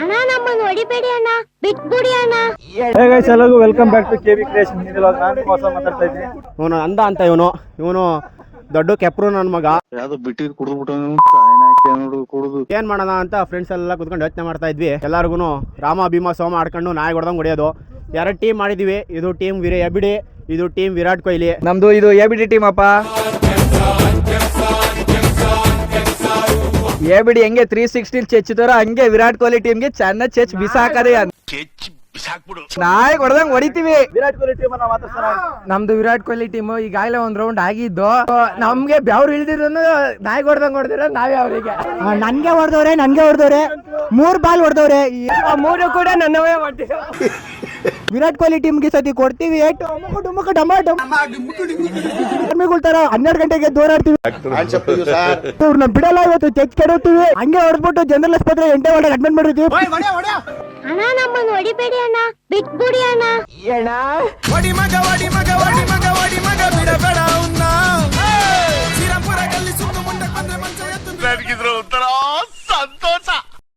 ಅಣ್ಣ ನಮ್ಮನ್ನು ಹೊಡಿಬೇಡಿ ಅಣ್ಣ, ಬಿಟ್ಬಿಡಿ ಅಣ್ಣ. ಹೇ ಗೈಸ್, ಎಲ್ಲರಿಗೂ welcome back to KV creation. ನಾನು ಮೋಸ ಮಾತಾಡ್ತಾ ಇದ್ದೀನಿ. ಇವನು ಅಂದ ಅಂತ ಇವನು ದೊಡ್ಡ ಕೆಪ್ರು ನನ್ನ ಮಗ. ಯಾವ್ದು ಬಿಟ್ಟಿದ್ ಕುಡಿದ್ಬಿಟ್ಟು ಏನ್ ಮಾಡೋಣ ಅಂತ ಫ್ರೆಂಡ್ಸ್ ಎಲ್ಲ ಕುತ್ಕೊಂಡು ಯೋಚನೆ ಮಾಡ್ತಾ ಇದ್ವಿ. ಎಲ್ಲಾರ್ಗು ರಾಮ ಭೀಮ ಸೋಮ ಆಡ್ಕೊಂಡು ನಾಯಿ ಹೊಡೆದಂಗ್ ಹೊಡೆಯೋದು. 2 ಟೀಮ್ ಮಾಡಿದೀವಿ. ಇದು ಟೀಮ್ ಎಬಿಡಿ, ಇದು ಟೀಮ್ ವಿರಾಟ್ ಕೊಹ್ಲಿ. ನಮ್ದು ಇದು ಎಬಿಡಿ ಟೀಮ್ ಅಪ್ಪ. ಎಬಿಡಿ ಹೆಂಗೆ 360 ಚೆಚ್ಚಿದಾರೋ ಹಂಗೆ ವಿರಾಟ್ ಕೊಹ್ಲಿ ಟೀಮ್ಗೆ ಚೆನ್ನಾಗಿ ಚೆಚ್ ಬಿಸಾಕದೆ. ನಾಯಿ ಹೊಡೆದಂಗ್ ಹೊಡಿತೀವಿ. ವಿರಾಟ್ ಕೊಹ್ಲಿ ಟೀಮ್ ಮಾತ್ರ ನಮ್ದು ವಿರಾಟ್ ಕೊಹ್ಲಿ ಟೀಮ್ ಈಗಾಗಲೇ ಒಂದ್ ರೌಂಡ್ ಆಗಿದ್ದು. ನಮ್ಗೆ ಬೆವ್ರು ಇಳ್ದಿರೋನು ನಾಯಿ ಹೊಡೆದಂಗ್ ಹೊಡೆದಿರೋ ನಾವೇ ಅವರಿಗೆ. ನನ್ಗೆ ಹೊಡೆದವ್ರೆ 3 ಬಾಲ್ ಹೊಡೆದವ್ರೆ. 3 ಕೂಡ ನನ್ನವೇ ಮಾಡ್ತೀವಿ. ವಿರಾಟ್ ಕೊಹ್ಲಿ ಟೀಮ್ಗೆ ಸತಿ ಕೊಡ್ತೀವಿ. ಟಮಾಟೋ 12 ಗಂಟೆಗೆ ದೂರಾಡ್ತೀವಿ. ಇವ್ರನ್ನ ಬಿಡಲ್ಲ, ಇವತ್ತು ಚೆಕ್ ಕೆಡುತ್ತೀವಿ. ಹಂಗೆ ಹೊಡೆದ್ಬಿಟ್ಟು ಜನರಲ್ ಆಸ್ಪತ್ರೆ 8 ಗಂಟೆಗೆ ಅಡ್ಮಿಟ್ ಮಾಡಿರ್ತೀವಿ. ಅಣ್ಣ ನಮ್ಮನ್ನು ಹೊಡಿಬೇಡಿ ಅಣ್ಣ, ಬಿಟ್ಬಿಡಿ ಅಣ್ಣ.